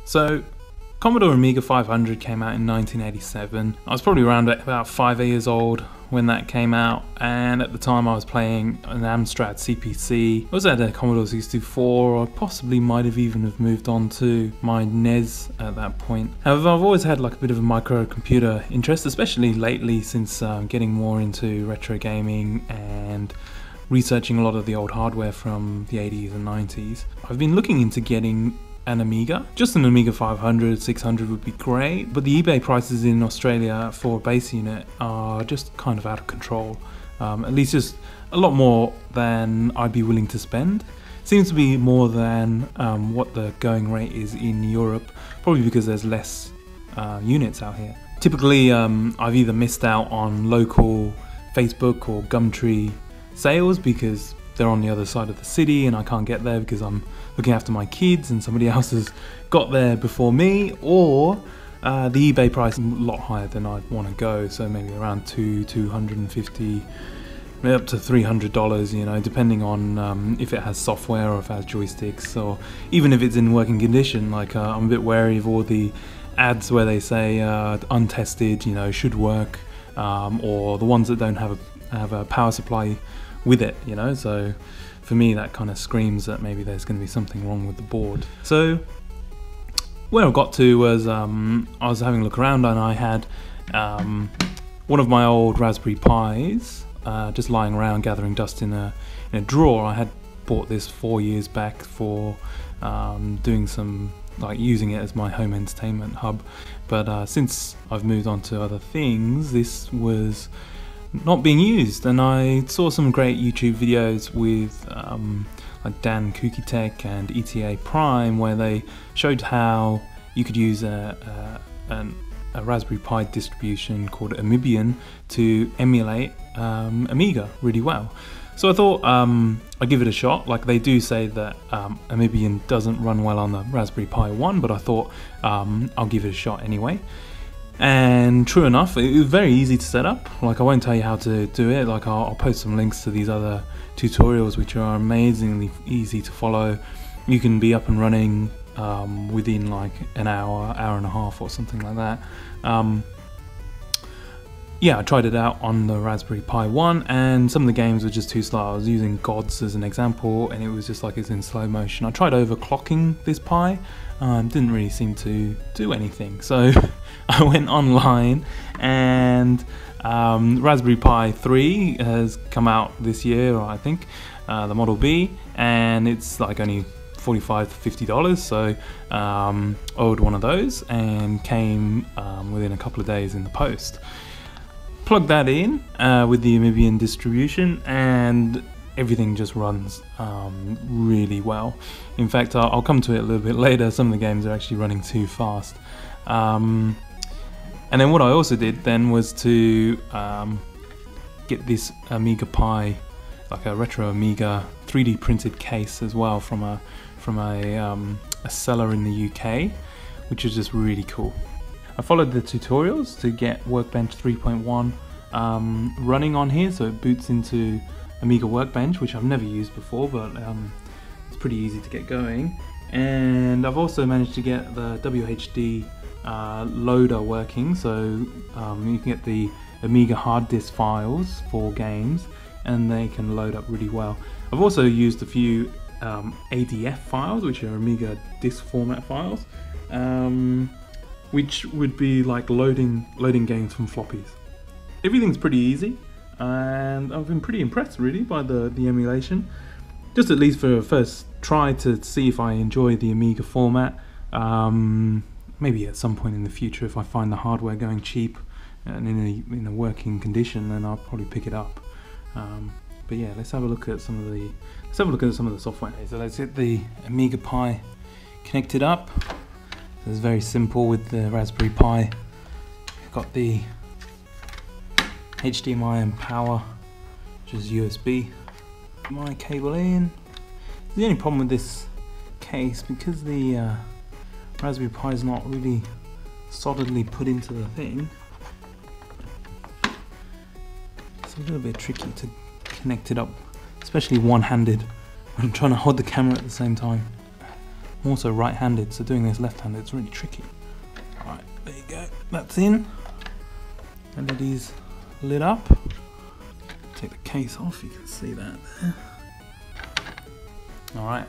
So, Commodore Amiga 500 came out in 1987. I was probably around about 5 years old when that came out, and at the time I was playing an Amstrad CPC. I was at a Commodore 64, or I possibly might have even have moved on to my NES at that point. However, I've always had like a bit of a microcomputer interest, especially lately since getting more into retro gaming and researching a lot of the old hardware from the 80s and 90s. I've been looking into getting an Amiga. Just an Amiga 500, 600 would be great, but the eBay prices in Australia for a base unit are just kind of out of control. At least just a lot more than I'd be willing to spend. Seems to be more than what the going rate is in Europe, probably because there's less units out here. Typically, I've either missed out on local Facebook or Gumtree sales because they're on the other side of the city and I can't get there because I'm looking after my kids and somebody else has got there before me, or the eBay price is a lot higher than I'd want to go, so maybe around $250, maybe up to $300, you know, depending on if it has software or if it has joysticks, or even if it's in working condition. Like I'm a bit wary of all the ads where they say untested, you know, should work, or the ones that don't have a power supply with it, you know. So for me that kind of screams that maybe there's going to be something wrong with the board. So where I got to was I was having a look around and I had one of my old Raspberry Pis just lying around gathering dust in a drawer. I had bought this 4 years back for doing some, like, using it as my home entertainment hub, but since I've moved on to other things, this was not being used, and I saw some great YouTube videos with like Dan Kooky Tech and ETA Prime, where they showed how you could use a Raspberry Pi distribution called Amibian to emulate Amiga really well. So I thought I'd give it a shot. Like, they do say that Amibian doesn't run well on the Raspberry Pi 1, but I thought I'll give it a shot anyway. And true enough, it was very easy to set up. Like, I won't tell you how to do it. Like, I'll post some links to these other tutorials which are amazingly easy to follow. You can be up and running within like an hour, hour and a half or something like that. Yeah, I tried it out on the Raspberry Pi 1 and some of the games were just too slow. I was using Gods as an example and it was just like it's in slow motion. I tried overclocking this Pi, didn't really seem to do anything. So I went online and Raspberry Pi 3 has come out this year, I think, the Model B, and it's like only $45 to $50, so ordered one of those and came within a couple of days in the post. Plug that in with the Amibian distribution and everything just runs really well. In fact, I'll come to it a little bit later. Some of the games are actually running too fast. And then what I also did then was to get this Amiga Pi, like a retro Amiga 3D printed case as well from a seller in the UK, which is just really cool. I followed the tutorials to get Workbench 3.1 running on here, so it boots into Amiga Workbench, which I've never used before, but it's pretty easy to get going. And I've also managed to get the Whd loader working, so you can get the Amiga hard disk files for games and they can load up really well. I've also used a few ADF files, which are Amiga disk format files, which would be like loading games from floppies. Everything's pretty easy, and I've been pretty impressed really by the emulation. Just at least for a first try to see if I enjoy the Amiga format. Maybe at some point in the future, if I find the hardware going cheap and in a working condition, then I'll probably pick it up. But yeah, let's have a look at some of the software. So let's get the Amiga Pi connected up. It's very simple with the Raspberry Pi. Got the HDMI and power, which is USB. My cable in. The only problem with this case, because the Raspberry Pi is not really solidly put into the thing, it's a little bit tricky to connect it up, especially one-handed when I'm trying to hold the camera at the same time. I'm also right-handed, so doing this left-handed is really tricky. Alright, there you go, that's in. LED's lit up. Take the case off, you can see that there. Alright,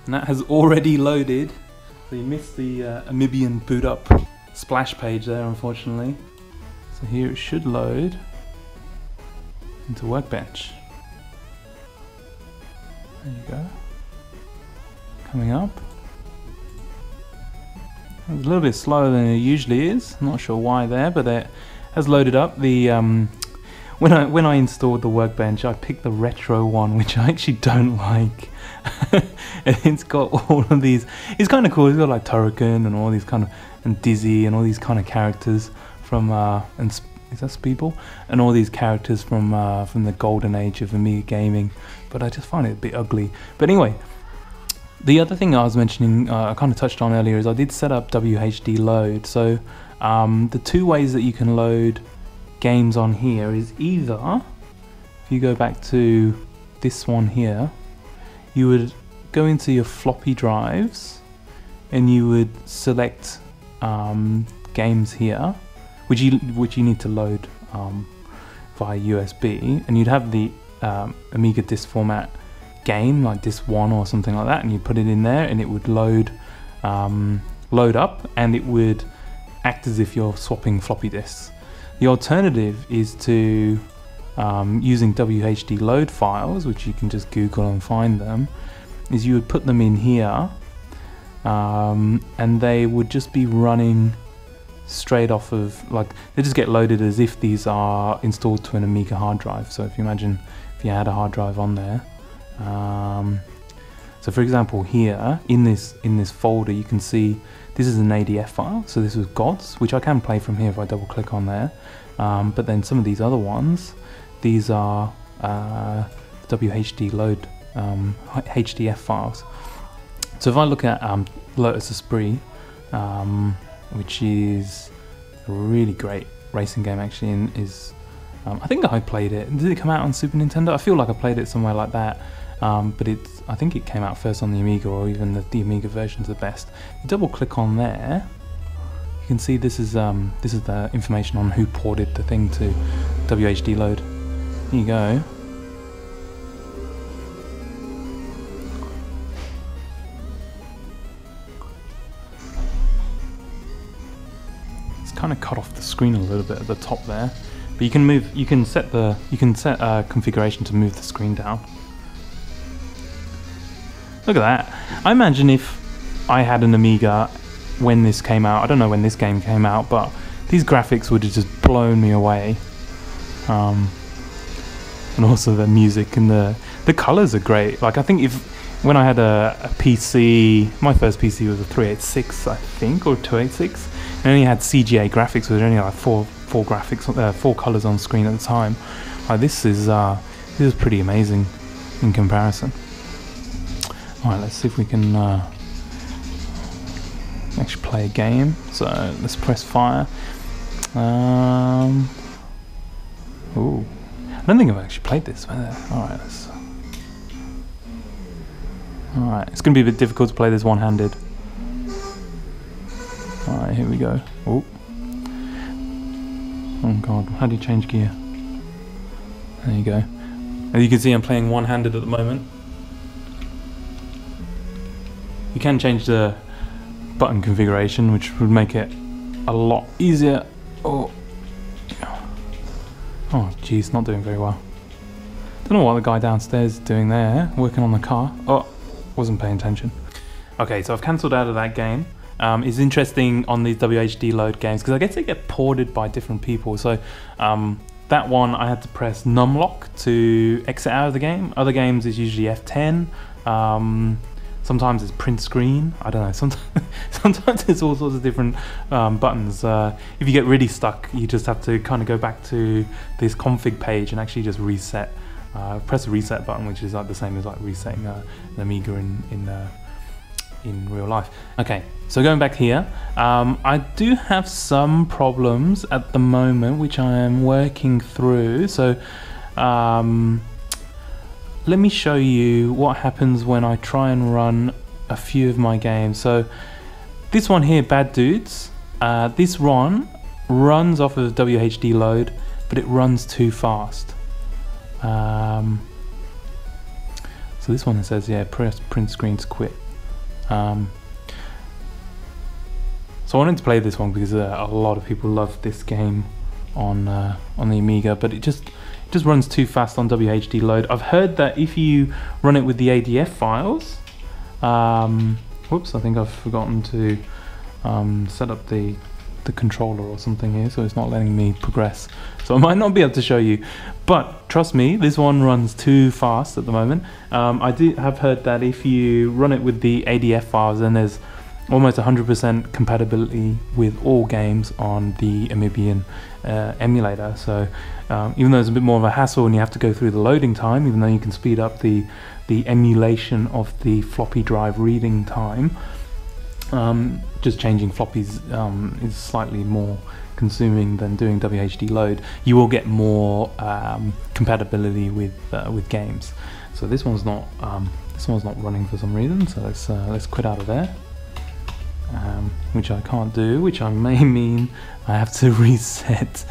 and that has already loaded. So you missed the Amibian boot up splash page there, unfortunately. So here it should load into Workbench. There you go. Coming up. It's a little bit slower than it usually is. I'm not sure why there, but it has loaded up. The when I installed the Workbench, I picked the retro one, which I actually don't like. And it's got all of these. It's kind of cool. It's got like Turrican and all these kind of, and Dizzy and all these kind of characters from and is that Speedball? And all these characters from the golden age of Amiga gaming. But I just find it a bit ugly. But anyway. The other thing I was mentioning, I kind of touched on earlier, is I did set up Whd Load. So the two ways that you can load games on here is either, if you go back to this one here, you would go into your floppy drives and you would select games here, which you need to load via USB, and you'd have the Amiga disk format game like disk 1 or something like that, and you put it in there and it would load up, and it would act as if you're swapping floppy disks. The alternative is to using Whd Load files, which you can just Google and find them, is you would put them in here and they would just be running straight off of, like, they just get loaded as if these are installed to an Amiga hard drive. So if you imagine if you had a hard drive on there, so for example here in this folder you can see this is an ADF file, so this was GODS, which I can play from here if I double click on there, but then some of these other ones, these are Whd Load HDF files. So if I look at Lotus Esprit, which is a really great racing game actually, and is I think I played it. Did it come out on Super Nintendo? I feel like I played it somewhere like that. But I think it came out first on the Amiga, or even the Amiga version's the best. You double click on there, you can see this is the information on who ported the thing to Whd Load. Here you go. It's kind of cut off the screen a little bit at the top there, but you can set configuration to move the screen down. Look at that. I imagine if I had an Amiga when this came out, I don't know when this game came out, but these graphics would have just blown me away. And also the music and the colors are great. Like, I think when I had a PC, my first PC was a 386, I think, or 286, and it only had CGA graphics, with only like four colors on screen at the time. Like, this is pretty amazing in comparison. Alright, let's see if we can actually play a game. So let's press fire. Ooh, I don't think I've actually played this. Alright, it's going to be a bit difficult to play this one-handed. Alright, here we go. Oh god, how do you change gear? There you go. As you can see, I'm playing one-handed at the moment. You can change the button configuration, which would make it a lot easier. Oh geez, not doing very well. Don't know what the guy downstairs is doing there, working on the car. Oh, wasn't paying attention. Okay, so I've cancelled out of that game. It's interesting on these Whd Load games, because I guess they get ported by different people. So that one I had to press numlock to exit out of the game. Other games is usually F10. Sometimes it's print screen. I don't know. Sometimes it's all sorts of different buttons. If you get really stuck, you just have to kind of go back to this config page and actually just reset. Press the reset button, which is like the same as like resetting an Amiga in real life. Okay, so going back here, I do have some problems at the moment, which I am working through. So let me show you what happens when I try and run a few of my games. So this one here, Bad Dudes, this ROM runs off of Whd Load, but it runs too fast. So this one says, yeah, press print screen to quit. So I wanted to play this one because a lot of people love this game on the Amiga, but it just runs too fast on Whd Load. I've heard that if you run it with the ADF files, whoops, I think I've forgotten to set up the controller or something here, so it's not letting me progress. So I might not be able to show you, but trust me, this one runs too fast at the moment. I have heard that if you run it with the ADF files, then there's almost 100% compatibility with all games on the Amibian emulator. So even though it's a bit more of a hassle and you have to go through the loading time, even though you can speed up the emulation of the floppy drive reading time, just changing floppies is slightly more consuming than doing Whd Load. You will get more compatibility with games. So this one's not running for some reason. So let's quit out of there, which I can't do, which I may mean I have to reset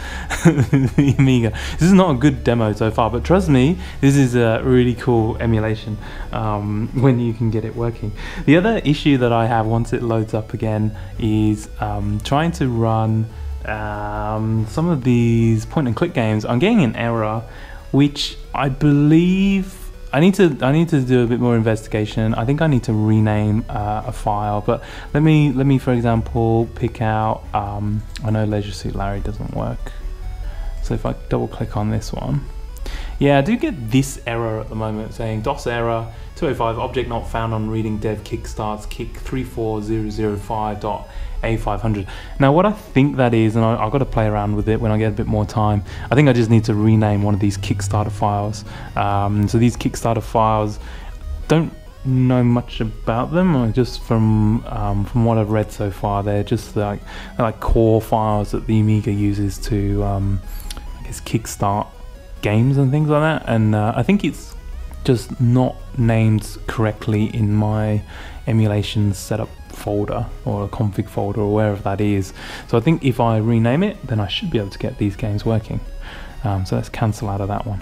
the Amiga. This is not a good demo so far, but trust me, this is a really cool emulation when you can get it working. The other issue that I have once it loads up again is trying to run some of these point and click games. I'm getting an error, which I believe I need to do a bit more investigation. I think I need to rename a file, but let me for example pick out I know Leisure Suit Larry doesn't work, so if I double click on this one, yeah, I do get this error at the moment saying DOS error 205, object not found on reading dev kickstarts kick 34005.A500. Now what I think that is, and I've got to play around with it when I get a bit more time, I think I just need to rename one of these Kickstarter files. So these Kickstarter files, don't know much about them, just from what I've read so far, they're just like core files that the Amiga uses to I guess kickstart games and things like that, and I think it's just not named correctly in my emulation setup folder or a config folder or wherever that is. So I think if I rename it, then I should be able to get these games working. So let's cancel out of that one.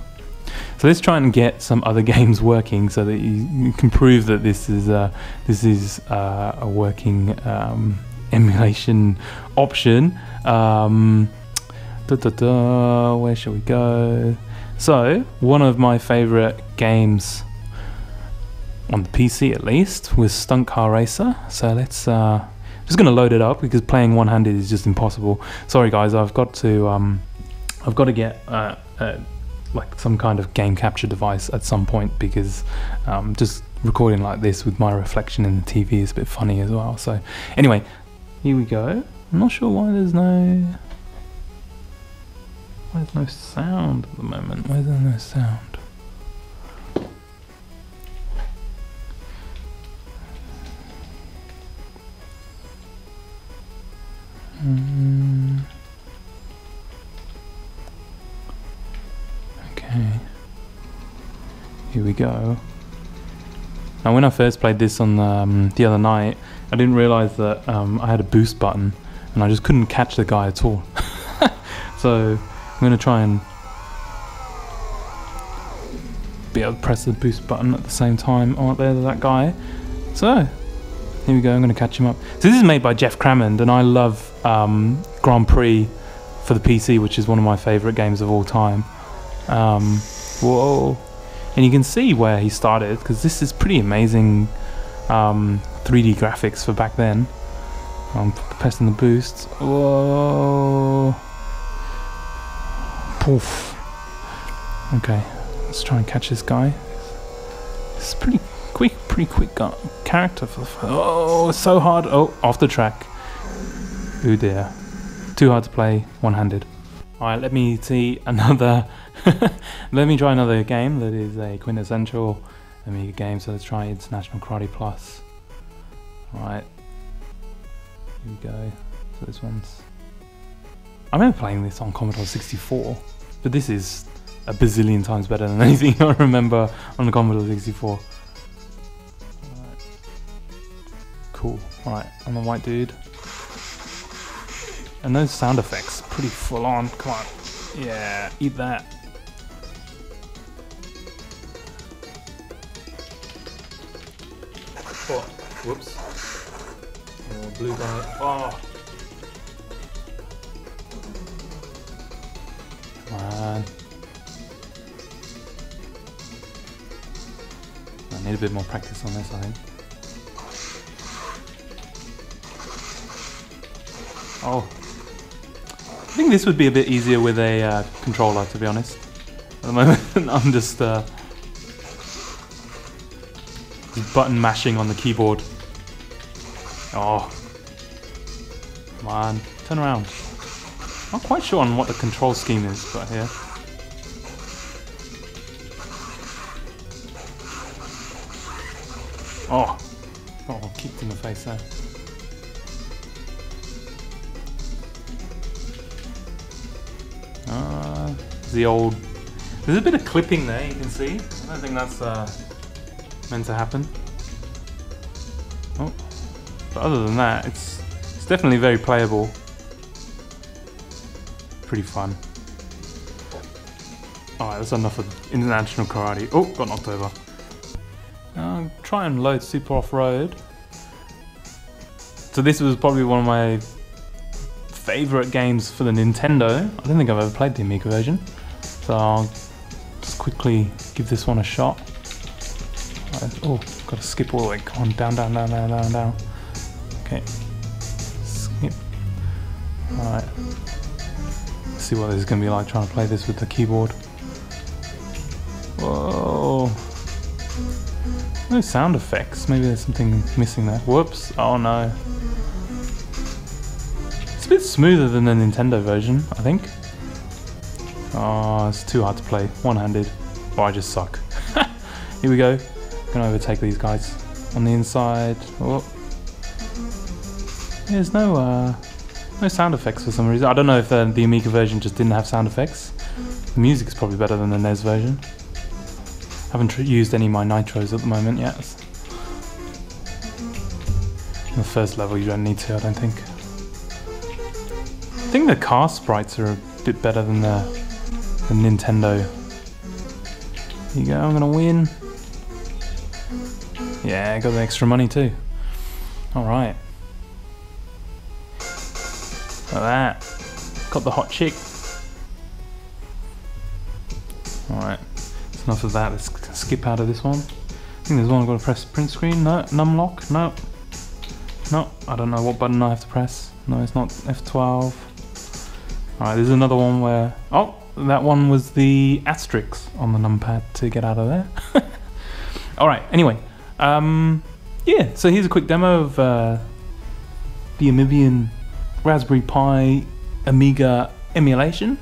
So let's try and get some other games working so that you can prove that this is a working emulation option. Where shall we go? So one of my favorite games on the PC at least was Stunt Car Racer. So let's just gonna load it up because playing one-handed is just impossible. Sorry guys, I've got to get like some kind of game capture device at some point, because just recording like this with my reflection in the TV is a bit funny as well. So anyway, here we go. I'm not sure why there's no sound at the moment. Why is there no sound? Okay, here we go. Now when I first played this on the other night, I didn't realize that I had a boost button and I just couldn't catch the guy at all. So I'm going to try and be able to press the boost button at the same time. Oh, there's that guy. So here we go, I'm going to catch him up. So this is made by Jeff Crammond, and I love Grand Prix for the PC, which is one of my favorite games of all time. Whoa. And you can see where he started, because this is pretty amazing 3D graphics for back then. I'm pressing the boost. Whoa. Poof. Okay, let's try and catch this guy. This is pretty quick character for the oh, it's so hard. Oh, off the track. Oh dear. Too hard to play one-handed. Alright, let me see another let me try another game that is a quintessential Amiga game. So let's try International Karate Plus. Alright. Here we go. So this one's, I remember playing this on Commodore 64, but this is a bazillion times better than anything I remember on the Commodore 64. cool. Alright, I'm a white dude. And those sound effects, pretty full on. Come on. Yeah, eat that. Oh, whoops. Oh, blue guy. Oh. Come on. I need a bit more practice on this, I think. Oh. I think this would be a bit easier with a controller, to be honest. At the moment, I'm just button mashing on the keyboard. Oh. Come on. Turn around. Not quite sure on what the control scheme is, but here. Oh. Oh, kicked in the face there. The old... There's a bit of clipping there, you can see. I don't think that's meant to happen. Oh. But other than that, it's definitely very playable. Pretty fun. Alright, that's enough of international karate. Oh, got knocked over. I'll try and load Super Off-Road. So this was probably one of my favourite games for the Nintendo. I don't think I've ever played the Amiga version. So I'll just quickly give this one a shot. Oh, got to skip all the way. Come on, down, down, down, down, down, down. Okay. Skip. Alright. Let's see what this is going to be like trying to play this with the keyboard. Whoa. No sound effects. Maybe there's something missing there. Whoops. Oh no. It's a bit smoother than the Nintendo version, I think. Oh, it's too hard to play. One-handed. Oh, I just suck. Here we go. Gonna overtake these guys. On the inside. Oh. There's no sound effects for some reason. I don't know if the Amiga version just didn't have sound effects. The music's probably better than the NES version. Haven't used any of my nitros at the moment yet. In the first level you don't need to, I don't think. I think the car sprites are a bit better than the Nintendo. Here you go, I'm gonna win. Yeah, I got the extra money too. Alright. Like that. Got the hot chick. Alright. That's enough of that. Let's skip out of this one. I think there's one I've got to press print screen. No, numlock. No. No, I don't know what button I have to press. No, it's not F12. Alright, there's another one where... Oh! That one was the asterisk on the numpad to get out of there. Alright, anyway. Yeah, so here's a quick demo of the Amibian Raspberry Pi Amiga emulation.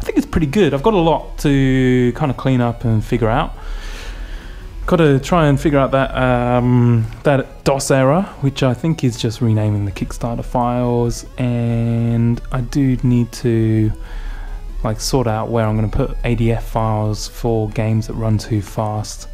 I think it's pretty good. I've got a lot to kind of clean up and figure out. Got to try and figure out that that DOS error, which I think is just renaming the Kickstarter files, and I do need to like sort out where I'm going to put ADF files for games that run too fast.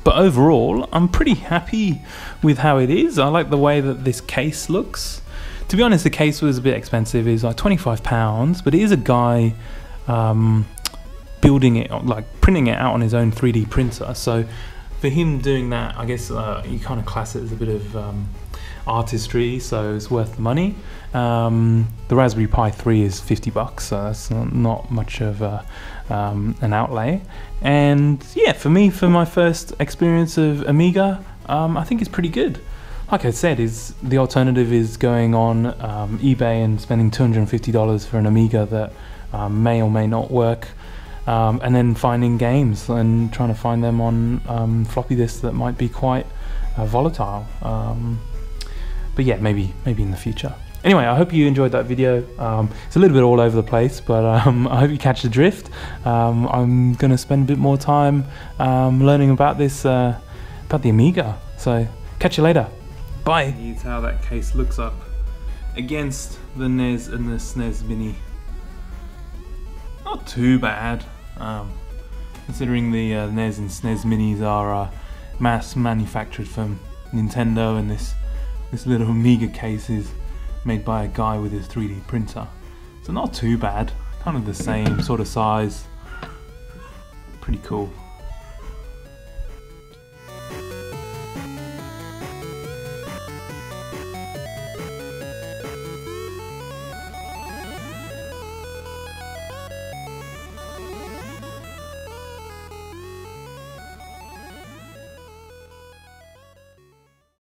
But overall, I'm pretty happy with how it is. I like the way that this case looks. To be honest, the case was a bit expensive. It's like £25, but it is a guy building it, like printing it out on his own 3D printer. So for him doing that, I guess you kind of class it as a bit of artistry, so it's worth the money. The Raspberry Pi 3 is $50, so that's not much of an outlay. And yeah, for me, for my first experience of Amiga, I think it's pretty good. Like I said, the alternative is going on eBay and spending $250 for an Amiga that may or may not work, and then finding games and trying to find them on floppy disks that might be quite volatile. But yeah, maybe in the future. Anyway, I hope you enjoyed that video. It's a little bit all over the place, but I hope you catch the drift. I'm going to spend a bit more time learning about this, about the Amiga. So, catch you later. Bye. Here's how that case looks up against the NES and the SNES Mini. Not too bad, considering the NES and SNES Minis are mass manufactured from Nintendo, and this little Amiga case is made by a guy with his 3D printer. So not too bad, kind of the same sort of size. Pretty cool.